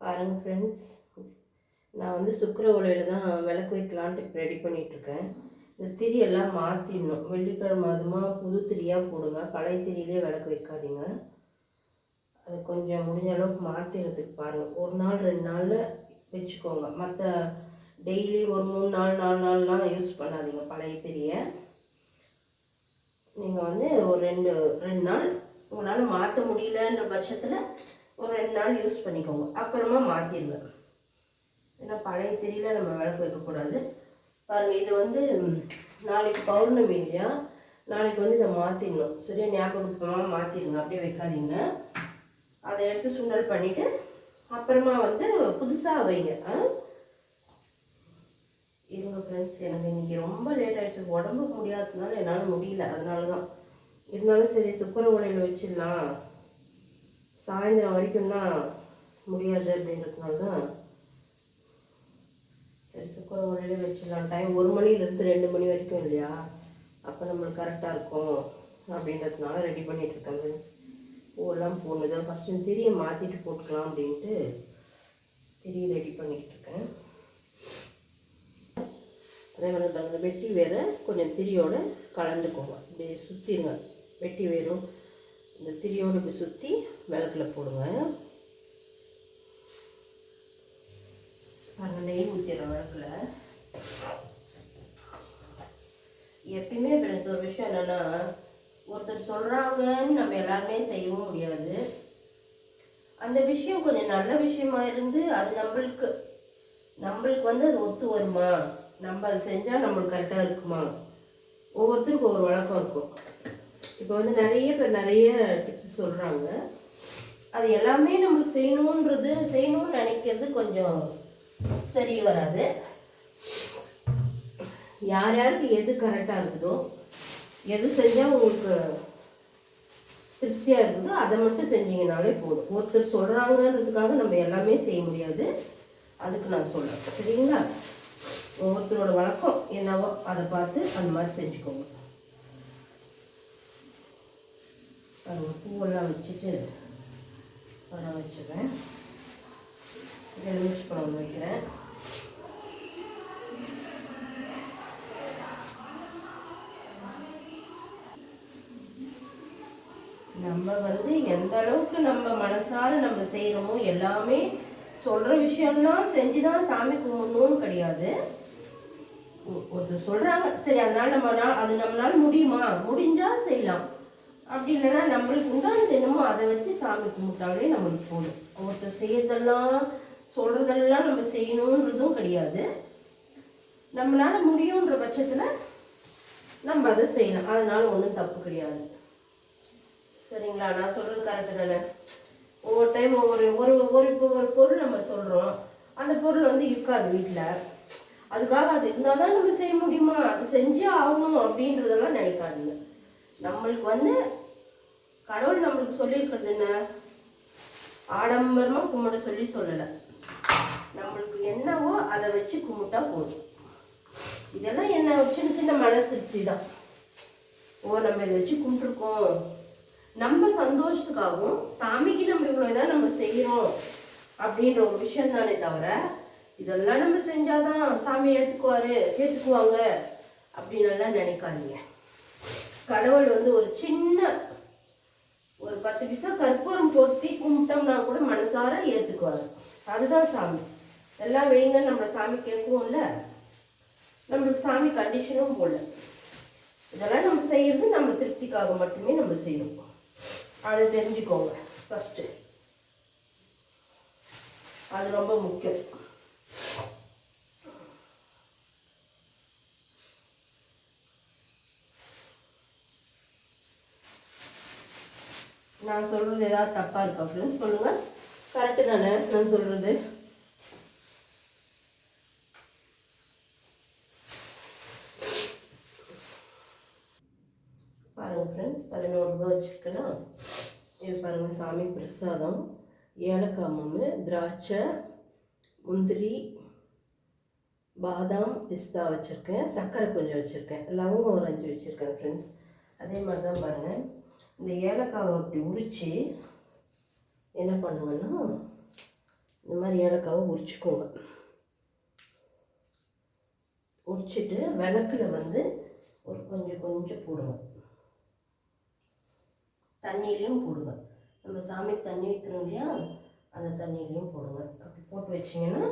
பாருங்கள் ஃப்ரெண்ட்ஸ், நான் வந்து சுக்கர ஒலையில் தான் விளக்கு வைக்கலான்ட்டு இப்போ ரெடி பண்ணிகிட்ருக்கேன். இந்த திரியெல்லாம் மாற்றிடணும். வெள்ளிக்கிழமை அதுமாக புது திரியாக போடுங்க, பழைய திரியிலே விளக்கு வைக்காதீங்க. அது கொஞ்சம் முடிஞ்ச அளவுக்கு மாற்றிடுறதுக்கு பாருங்கள். ஒரு நாள் 2 நாளில் வச்சுக்கோங்க. மற்ற டெய்லி ஒரு 3 நாள் 4 நாள்லாம் யூஸ் பண்ணாதீங்க. பழைய திரியை நீங்கள் வந்து ஒரு ரெண்டு நாள் உங்களால் மாற்ற முடியலன்ற பட்சத்தில் ஒரு 2 நாள் யூஸ் பண்ணிக்கோங்க. அப்புறமா மாற்றிடுங்க. ஏன்னா பழைய திரியில் நம்ம விளக்கு வைக்கக்கூடாது. பாருங்கள், இது வந்து நாளைக்கு பௌர்ணமி இல்லையா, நாளைக்கு வந்து இதை மாற்றிடணும். சரியா ஞாபகமாக மாற்றிடுங்க, அப்படியே வைக்காதீங்க. அதை எடுத்து சுண்டல் பண்ணிவிட்டு அப்புறமா வந்து புதுசாக வைங்க. இருங்க ஃப்ரெண்ட்ஸ், எனக்கு இன்றைக்கி ரொம்ப லேட் ஆகிடுச்சு. உடம்புக்கு முடியாததுனால என்னால் முடியல, அதனால தான். இருந்தாலும் சரி சுக்கர ஒலையில் வச்சிடலாம், சாயந்தரம் வரைக்கும் தான் முடியாது அப்படின்றதுனால தான் சரி சுக்கர ஒலையிலே வச்சிடலாம். டைம் 1 மணிலேருந்து 2 மணி வரைக்கும் இல்லையா, அப்போ நம்மளுக்கு கரெக்டாக இருக்கும் அப்படின்றதுனால ரெடி பண்ணிகிட்ருக்கேன் ஃப்ரெண்ட்ஸ். பூவெல்லாம் போடணுது. ஃபஸ்ட்டு திரியை மாற்றிட்டு போட்டுக்கலாம் அப்படின்ட்டு திரியை ரெடி பண்ணிக்கிட்டுருக்கேன். அதே மாதிரி அந்த வெட்டி வேரை கொஞ்சம் திரியோடு கலந்துக்கோங்க. இப்படி சுற்றிடுங்க. வெட்டி வேரும் இந்த திரியோடு இப்படி சுற்றி விளக்கில் போடுங்க. பாருங்கள், நெய் ஊற்றிடுற விளக்கில். எப்பயுமே ஃப்ரெண்ட்ஸ் ஒரு விஷயம் என்னென்னா, ஒருத்தர் சொல்கிறாங்கன்னு நம்ம எல்லாருமே செய்யவும் முடியாது. அந்த விஷயம் கொஞ்சம் நல்ல விஷயமா இருந்து அது நம்மளுக்கு வந்து அது ஒத்து வருமா, நம்ம அது செஞ்சால் நம்மளுக்கு கரெக்டாக இருக்குமா, ஒவ்வொருத்தருக்கும் ஒவ்வொரு வழக்கம் இருக்கும். இப்போ வந்து நிறைய பேர் நிறைய டிப்ஸ் சொல்கிறாங்க. அது எல்லாமே நம்மளுக்கு செய்யணும்னு நினைக்கிறது கொஞ்சம் சரி வராது. யார் யாருக்கு எது கரெக்டாக இருக்குதோ, எது செஞ்சால் உங்களுக்கு திருப்தியாக இருக்குதோ அதை மட்டும் செஞ்சீங்கனாலே போதும். ஒருத்தர் சொல்கிறாங்கன்றதுக்காக நம்ம எல்லாமே செய்ய முடியாது. அதுக்கு நான் சொல்கிறேன், சரிங்களா? ஒவ்வொருத்தரோட வழக்கம் என்னவோ அதை பார்த்து அந்த மாதிரி செஞ்சுக்கோங்க. அது பூவெல்லாம் வச்சுட்டு பழம் வச்சுக்கிறேன். எலுமிச்சை பழம் வைக்கிறேன். நம்ம வந்து எந்த அளவுக்கு நம்ம மனசார நம்ம செய்கிறோமோ, எல்லாமே சொல்கிற விஷயம்லாம் செஞ்சு தான் சாமி கும்பிடணும்னு கிடையாது. ஒருத்தர் சொல்கிறாங்க, சரி அதனால அது நம்மளால முடியுமா, முடிஞ்சால் செய்யலாம். அப்படி இல்லைன்னா நம்மளுக்கு உண்டானது என்னமோ அதை வச்சு சாமி கும்பிட்டாலே நம்மளுக்கு போதும். ஒருத்தர் செய்யறதெல்லாம் சொல்கிறதெல்லாம் நம்ம செய்யணுன்றதும் கிடையாது. நம்மளால் முடியுன்ற பட்சத்தில் நம்ம அதை செய்யலாம். அதனால ஒன்றும் தப்பு கிடையாது, சரிங்களா? நான் சொல்கிறது கரெக்டு தானே? ஒவ்வொரு டைம் ஒரு பொருள் நம்ம சொல்கிறோம், அந்த பொருள் வந்து இருக்காது வீட்டில். அதுக்காக அது இருந்தால் தான் நம்ம செய்ய முடியுமா, அது செஞ்சே ஆகணும் அப்படின்றதெல்லாம் நினைக்காதுங்க. நம்மளுக்கு வந்து கடவுள் நம்மளுக்கு சொல்லியிருக்கிறது என்ன, ஆடம்பரமாக கும்பிட சொல்லலை. நம்மளுக்கு என்னவோ அதை வச்சு கும்பிட்டா போதும். இதெல்லாம் என்ன சின்ன சின்ன மன திருப்தி தான். நம்ம இதை வச்சு கும்பிட்டுருக்கோம், நம்ம சந்தோஷத்துக்காகவும் சாமிக்கு நம்ம இவ்வளோதான் நம்ம செய்கிறோம் அப்படின்ற ஒரு விஷயம் தானே தவிர, இதெல்லாம் நம்ம செஞ்சாதான் சாமி ஏற்றுக்குவாங்க அப்படின்னு எல்லாம் நினைக்காதீங்க. கடவுள் வந்து ஒரு சின்ன 10 பைசா கற்பூரம் போத்தி கும்பிட்டோம்னா கூட மனசார ஏற்றுக்குவாரு. அதுதான் சாமி. எல்லாம் வைங்க நம்ம சாமி கேட்குவோம்ல, நம்மளுக்கு சாமி கண்டிஷனும் போடல. இதெல்லாம் நம்ம செய்யறது நம்ம திருப்திக்காக மட்டுமே நம்ம செய்யணும். அதை தெரிஞ்சுக்கோங்க ஃபஸ்ட்டு, அது ரொம்ப முக்கியம். நான் சொல்கிறது ஏதாவது தப்பாக இருக்கா ஃப்ரெண்ட்ஸ்? சொல்லுங்கள். கரெக்டு தானே நான் சொல்கிறது? பாருங்கள் ஃப்ரெண்ட்ஸ், 11 ரூபா வச்சுருக்கேன்னா, இது பாருங்கள் சாமி பிரசாதம். ஏலக்காய் மாவு, திராட்சை, முந்திரி, பாதாம், பிஸ்தா வச்சுருக்கேன். சர்க்கரை கொஞ்சம் வச்சுருக்கேன். லவங்கம் ஒரு 5 வச்சுருக்கேன் ஃப்ரெண்ட்ஸ். அதே மாதிரி தான் பாருங்கள், இந்த ஏலக்காவை அப்படி உரித்து என்ன பண்ணுவேன்னா இந்த மாதிரி ஏலக்காவை உரிச்சுக்கோங்க. உரிச்சிட்டு விளக்குல வந்து ஒரு கொஞ்சம் போடுங்க. தண்ணியிலையும் போடுங்க. நம்ம சாமிக்கு தண்ணி வைக்கிறோம் இல்லையா, அந்த தண்ணியிலையும் போடுங்க. அப்படி போட்டு வச்சிங்கன்னா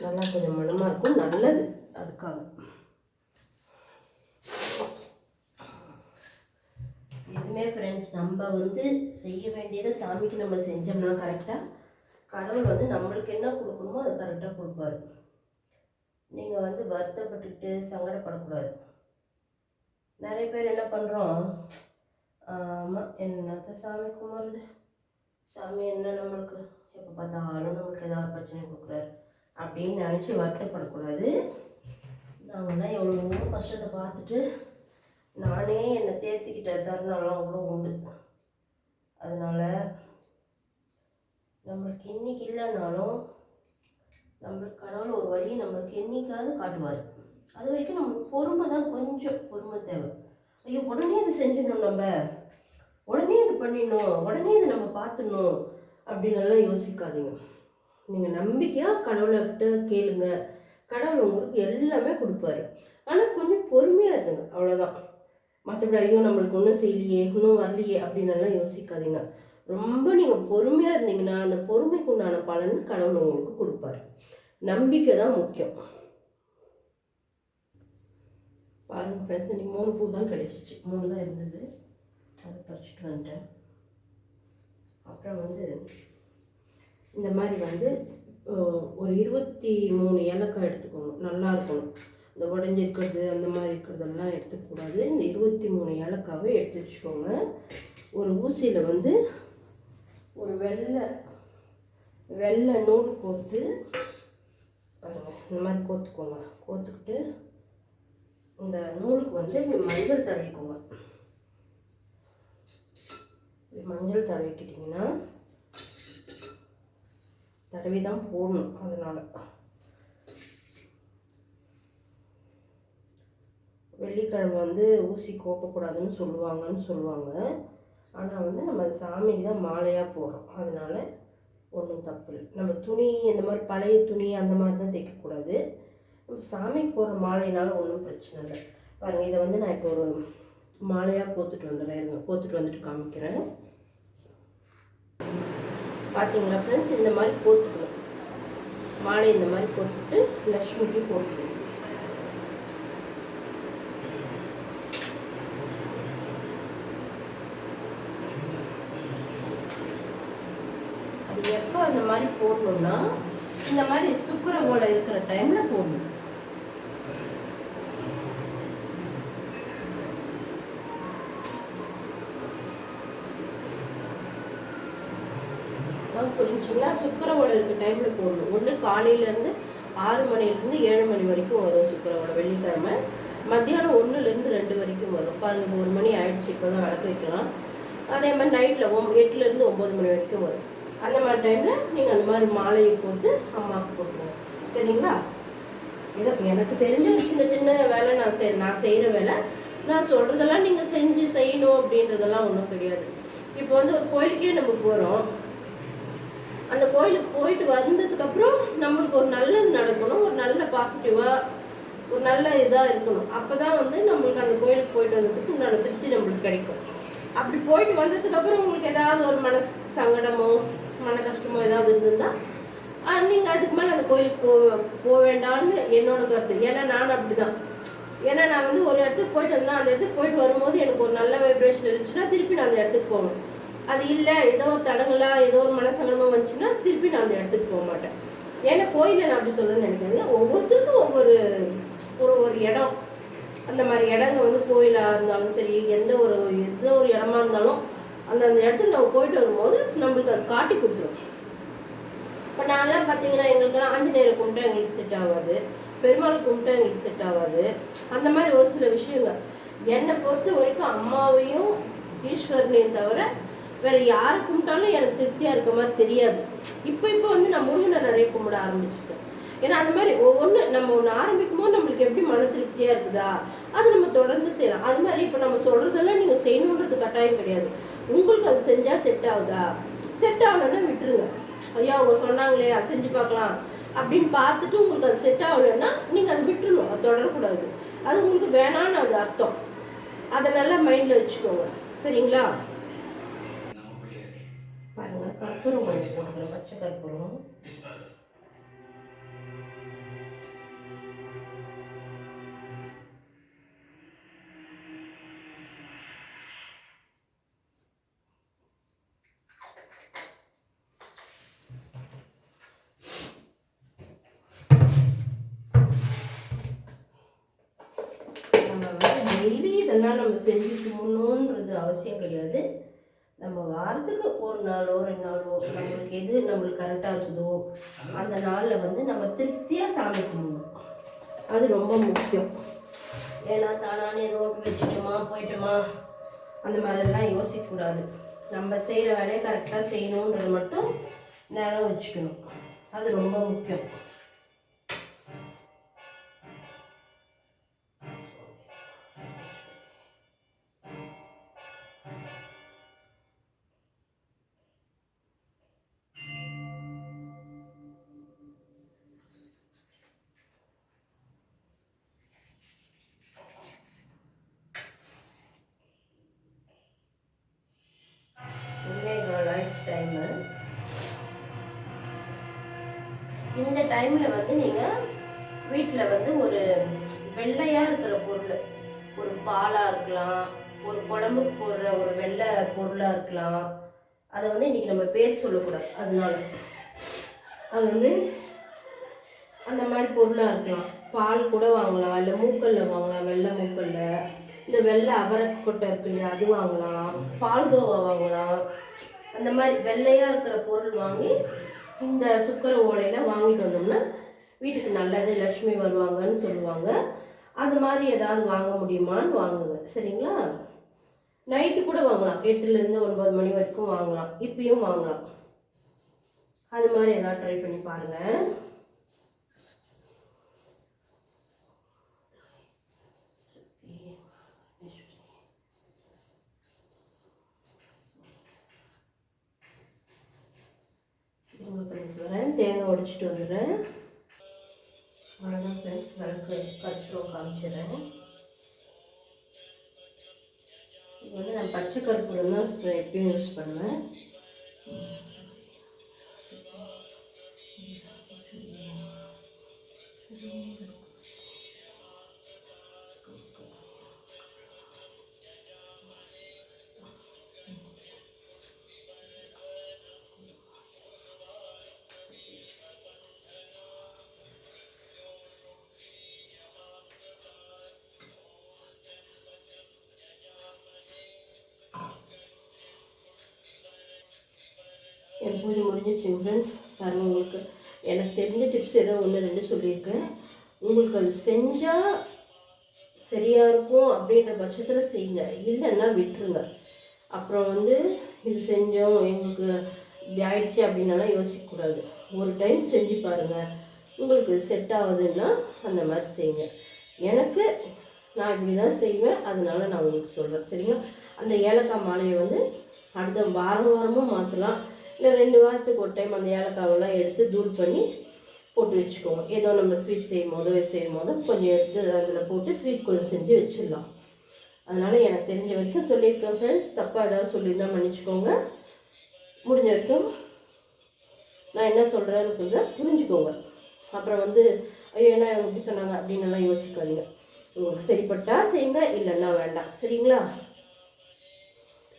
நல்லா கொஞ்சம் மனமாக இருக்கும், நல்லது அதுக்காக. எதுவுமே ஃப்ரெண்ட்ஸ் நம்ம வந்து செய்ய வேண்டியதை சாமிக்கு நம்ம செஞ்சோம்னா கரெக்டாக கடவுள் வந்து நம்மளுக்கு என்ன கொடுக்கணுமோ அதை கரெக்டாக கொடுப்பாரு. நீங்கள் வந்து வருத்தப்பட்டுக்கிட்டு சங்கடப்படக்கூடாது. நிறைய பேர் என்ன பண்ணுறோம், ஆமாம் என்னத்த சாமி கும்பிட்றது, சாமி என்ன நம்மளுக்கு எப்போ பார்த்தாலும் நம்மளுக்கு ஏதாவது பிரச்சனை கொடுக்குறாரு அப்படின்னு நினச்சி வருத்தப்படக்கூடாது. நாங்கன்னா எவ்வளோ கஷ்டத்தை பார்த்துட்டு நானே என்னை தேர்த்திக்கிட்ட தருணம்லாம் அவ்வளோ உண்டு. அதனால் நம்மளுக்கு இன்றைக்கி இல்லைனாலும் நம்மளுக்கு கடவுள் ஒரு வழியை நம்மளுக்கு என்றைக்காவது காட்டுவார். அது வரைக்கும் நம்மளுக்கு பொறுமை தான், கொஞ்சம் பொறுமை தேவை. ஐயோ உடனே அதை செஞ்சிடணும், நம்ம உடனே இது பண்ணிடணும், உடனே இதை நம்ம பார்த்துடணும் அப்படின்னெல்லாம் யோசிக்காதீங்க. நீங்கள் நம்பிக்கையாக கடவுள்கிட்ட கேளுங்க, கடவுள் உங்களுக்கு எல்லாமே கொடுப்பாரு. ஆனால் கொஞ்சம் பொறுமையாக இருந்துங்க, அவ்வளோதான். மற்றபடி ஐயோ நம்மளுக்கு ஒன்றும் செய்யலையே, இன்னும் வரலையே அப்படின்னெல்லாம் யோசிக்காதீங்க. ரொம்ப நீங்கள் பொறுமையாக இருந்தீங்கன்னா அந்த பொறுமைக்கு உண்டான பலன் கடவுள் உங்களுக்கு கொடுப்பாரு. நம்பிக்கை தான் முக்கியம். பாருங்கள் ஃப்ரெண்ட்ஸ், இன்னைக்கு 3 பூ தான் கிடைச்சிச்சு, 3 தான் இருந்தது, அதை பறிச்சுட்டு வந்துட்டேன். அப்புறம் வந்து இந்த மாதிரி வந்து ஒரு 23 ஏலக்காய் எடுத்துக்கோங்க. நல்லா இருக்கணும், இந்த உடஞ்சிருக்கிறது அந்த மாதிரி இருக்கிறதெல்லாம் எடுத்துக்கூடாது. இந்த 23 ஏலக்காவை எடுத்து வச்சுக்கோங்க. ஒரு ஊசியில் வந்து ஒரு வெள்ளை நூல் கோர்த்து பாருங்கள், இந்த மாதிரி கோர்த்துக்கோங்க. கோர்த்துக்கிட்டு இந்த நூலுக்கு வந்து மஞ்சள் தடவிக்கோங்க. மஞ்சள் தடவிக்கிட்டிங்கன்னா தடவி தான் போடணும். அதனால் வெள்ளிக்கிழமை வந்து ஊசி கோக்கக்கூடாதுன்னு சொல்லுவாங்க. ஆனால் வந்து நம்ம சாமிக்கு தான் மாலையாக போடுறோம், அதனால் ஒன்றும் தப்பு இல்லை. நம்ம துணி இந்த மாதிரி பழைய துணி அந்த மாதிரி தான் தைக்கக்கூடாது. நம்ம சாமிக்கு போடுற மாலையினால ஒன்றும் பிரச்சனை இல்லை. பாருங்கள், இதை வந்து நான் இப்போ ஒரு மாலையாக கோத்துட்டு வந்துடுறேன். கோத்துட்டு வந்துட்டு காமிக்கிறேன். பார்த்தீங்களா ஃப்ரெண்ட்ஸ், இந்த மாதிரி கோத்துக்கணும். மாலை இந்த மாதிரி கோத்துட்டு லக்ஷ்மிக்கு போட்டுக்கணும். அது எப்போ அந்த மாதிரி போடணும்னா, இந்த மாதிரி சுக்கர ஓலை இருக்கிற டைமில் போடணும். புரிஞ்சுங்களா? சுக்கர ஓலை இருக்கிற டைமில் போடணும். ஒன்று காலையிலேருந்து 6 மணிலேருந்து 7 மணி வரைக்கும் வரும் சுக்கர ஓலை வெள்ளிக்கிழமை. மத்தியானம் 1லேருந்து 2 வரைக்கும் வரும். பாருங்கள், 1 மணி ஆயிடுச்சு, இப்போ தான் விளக்கு வைக்கலாம். அதே மாதிரி நைட்டில் 8லேருந்து 9 மணி வரைக்கும் வரும். அந்த மாதிரி டைமில் நீங்கள் அந்த மாதிரி மாலையை போட்டு அம்மாவுக்கு போட்டுருவோம். சரிங்களா? இதை எனக்கு தெரிஞ்ச ஒரு சின்ன வேலை நான் செய்கிற வேலை. நான் சொல்கிறதெல்லாம் நீங்கள் செய்யணும் அப்படின்றதெல்லாம் ஒன்றும் கிடையாது. இப்போ வந்து ஒரு கோயிலுக்கே நம்ம போகிறோம். அந்த கோயிலுக்கு போயிட்டு வந்ததுக்கப்புறம் நம்மளுக்கு ஒரு நல்லது நடக்கணும், ஒரு நல்ல பாசிட்டிவாக ஒரு நல்ல இதாக இருக்கணும். அப்போ தான் வந்து நம்மளுக்கு அந்த கோயிலுக்கு போயிட்டு வந்ததுக்கு உண்டான திருப்தி நம்மளுக்கு கிடைக்கும். அப்படி போயிட்டு வந்ததுக்கப்புறம் உங்களுக்கு ஏதாவது ஒரு மனசு சங்கடமோ மன கஷ்டமோ ஏதாவது இருந்திருந்தால் நீங்கள் அதுக்கு மேலே அந்த கோயிலுக்கு போக வேண்டாம்னு என்னோட கருத்து. ஏன்னா நான் அப்படி தான். ஏன்னா நான் வந்து ஒரு இடத்துக்கு போயிட்டு வந்தேன்னா அந்த இடத்துக்கு போயிட்டு வரும்போது எனக்கு ஒரு நல்ல வைப்ரேஷன் இருந்துச்சுன்னா திருப்பி நான் அந்த இடத்துக்கு போகணும். அது இல்லை, ஏதோ ஒரு தடங்கலாக ஏதோ ஒரு மனசங்கடமாக வந்துச்சுன்னா திருப்பி நான் அந்த இடத்துக்கு போக மாட்டேன். ஏன்னா கோயிலில் நான் அப்படி சொல்கிறேன்னு நினைக்காது. ஒவ்வொருத்தருக்கும் ஒவ்வொரு இடம், அந்த மாதிரி இடங்க வந்து கோயிலாக இருந்தாலும் சரி, எந்த ஒரு இடமா இருந்தாலும் அந்த இடத்துக்கு நம்ம போயிட்டு வரும்போது நம்மளுக்கு அது காட்டி கொடுத்துரும். இப்போ நான்லாம் பார்த்தீங்கன்னா எங்களுக்கெல்லாம் ஆஞ்சநேயரை கும்பிட்டா எங்களுக்கு செட் ஆகாது, பெருமாள் கும்பிட்டா எங்களுக்கு செட் ஆகாது. அந்த மாதிரி ஒரு சில விஷயங்கள் என்னை பொறுத்த வரைக்கும் அம்மாவையும் ஈஸ்வரனையும் தவிர வேறு யாரை கும்பிட்டாலும் எனக்கு திருப்தியாக இருக்க மாதிரி தெரியாது. இப்போ வந்து நான் முருகனை நிறைய கும்பிட ஆரம்பிச்சிருக்கேன். ஏன்னா அந்த மாதிரி நம்ம ஒன்று ஆரம்பிக்கும் போது நம்மளுக்கு எப்படி மன திருப்தியாக இருக்குதா அது நம்ம தொடர்ந்து செய்யலாம். அது மாதிரி இப்போ நம்ம சொல்கிறதெல்லாம் நீங்கள் செய்யணுன்றது கட்டாயம் கிடையாது. உங்களுக்கு அது செஞ்சால் செட் ஆகுதா, செட் ஆகலைன்னா விட்டுருங்க. ஐயா அவங்க சொன்னாங்களே அதை செஞ்சு பார்க்கலாம் அப்படின்னு பார்த்துட்டு உங்களுக்கு அது செட் ஆகலைன்னா நீங்கள் அதை விட்டுருணும், அது தொடரக்கூடாது. அது உங்களுக்கு வேணான்னு அது அர்த்தம். அதை நல்லா மைண்டில் வச்சுக்கோங்க, சரிங்களா? பாருங்கள், கற்பூரம் கொஞ்சம் போட்டுக்கிறேன், பச்சை கற்பூரம். டெய்லி இதெல்லாம் நம்ம செஞ்சுட்டு முன்னோன்றது அவசியம் கிடையாது. நம்ம வாரத்துக்கு ஒரு நாளோ 2 நாளோ நம்மளுக்கு எது நம்மளுக்கு கரெக்டாக இருக்குதோ அந்த நாளில் வந்து நம்ம திருப்தியாக சாமி கும்பிடணும். அது ரொம்ப முக்கியம். ஏன்னா தானானே ஏதோ வச்சுட்டோமா போயிட்டோமா அந்த மாதிரிலாம் யோசிக்கக்கூடாது. நம்ம செய்கிற வேலையை கரெக்டாக செய்யணுன்றது மட்டும் நினைவு வச்சுக்கணும். அது ரொம்ப முக்கியம். டைமு இந்த டைமில் வந்து நீங்கள் வீட்டில் வந்து ஒரு வெள்ளையாக இருக்கிற பொருள், ஒரு பாலாக இருக்கலாம், ஒரு குழம்புக்கு போடுற ஒரு வெள்ளை பொருளாக இருக்கலாம். அதை வந்து இன்றைக்கி நம்ம பேர் சொல்லக்கூடாது, அதனால அது வந்து அந்த மாதிரி பொருளாக இருக்கலாம். பால் கூட வாங்கலாம், இல்லை மூக்கல்ல வாங்கலாம், வெள்ளை மூக்கல்ல. இந்த வெள்ளை அவரைக்கொட்டை இருக்கு இல்லையா, அது வாங்கலாம். பால்கோவா வாங்கலாம். அந்த மாதிரி வெள்ளையாக இருக்கிற பொருள் வாங்கி இந்த சுக்கர ஓலையில் வாங்கிட்டு வந்தோம்னா வீட்டுக்கு நல்லது, லக்ஷ்மி வருவாங்கன்னு சொல்லுவாங்க. அது மாதிரி ஏதாவது வாங்க முடியுமான்னு வாங்குங்க, சரிங்களா? நைட்டு கூட வாங்கலாம், 8லேருந்து 9 மணி வரைக்கும் வாங்கலாம், இப்பயும் வாங்கலாம். அது மாதிரி ஏதாவது ட்ரை பண்ணி பாருங்கள். தேங்காய் உடைச்சிட்டு வந்துடுறேன். அவ்வளோதான் ஃப்ரெண்ட்ஸ், விளக்கு கற்பூரம் காமிச்சிடுறேன். இது வந்து நான் பச்சை கற்பூரம் தான் எப்பயும் யூஸ் பண்ணுவேன். என் பூஜை முடிஞ்சிச்சு ஃப்ரெண்ட்ஸ். பாருங்கள், உங்களுக்கு எனக்கு தெரிஞ்ச டிப்ஸ் ஏதோ 1-2 சொல்லியிருக்கேன். உங்களுக்கு அது செஞ்சால் சரியாக இருக்கும் அப்படின்ற பட்சத்தில் செய்யுங்க, இல்லைன்னா விட்டுருங்க. அப்புறம் வந்து இது செஞ்சோம் எங்களுக்கு இப்படி ஆயிடுச்சு அப்படின்னாலாம் யோசிக்கக்கூடாது. ஒரு டைம் செஞ்சு பாருங்கள், உங்களுக்கு செட் ஆகுதுன்னா அந்த மாதிரி செய்யுங்க. எனக்கு நான் இப்படி தான் செய்வேன், அதனால நான் உங்களுக்கு சொல்கிறேன், சரிங்களா? அந்த ஏலக்காய் மாலையை வந்து அடுத்த வாரமும் மாற்றலாம், இல்லை 2 வாரத்துக்கு ஒரு டைம் அந்த ஏலக்காவெல்லாம் எடுத்து தூள் பண்ணி போட்டு வச்சுக்கோங்க. ஏதோ நம்ம ஸ்வீட் செய்யும் போதோ கொஞ்சம் எடுத்து அதில் போட்டு ஸ்வீட் கொஞ்சம் செஞ்சு வச்சிடலாம். அதனால் எனக்கு தெரிஞ்ச வரைக்கும் சொல்லியிருக்கேன் ஃப்ரெண்ட்ஸ். தப்பாக ஏதாவது சொல்லியிருந்தால் மன்னிச்சிக்கோங்க. முடிஞ்ச வரைக்கும் நான் என்ன சொல்கிறேன்னு புரிஞ்சுக்கோங்க. அப்புறம் வந்து ஐயோ என்ன எப்படி சொன்னாங்க அப்படின்னு எல்லாம் யோசிக்காதீங்க. உங்களுக்கு சரிப்பட்டால் செய்யுங்க, இல்லைன்னா வேண்டாம், சரிங்களா?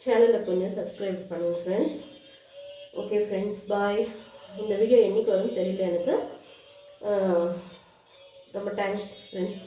சேனலை கொஞ்சம் சப்ஸ்கிரைப் பண்ணுங்கள் ஃப்ரெண்ட்ஸ். ஓகே ஃப்ரெண்ட்ஸ், பாய். இந்த வீடியோ என்றைக்கு வரும்னு தெரியல எனக்கு. ரொம்ப தேங்க்ஸ் ஃப்ரெண்ட்ஸ்.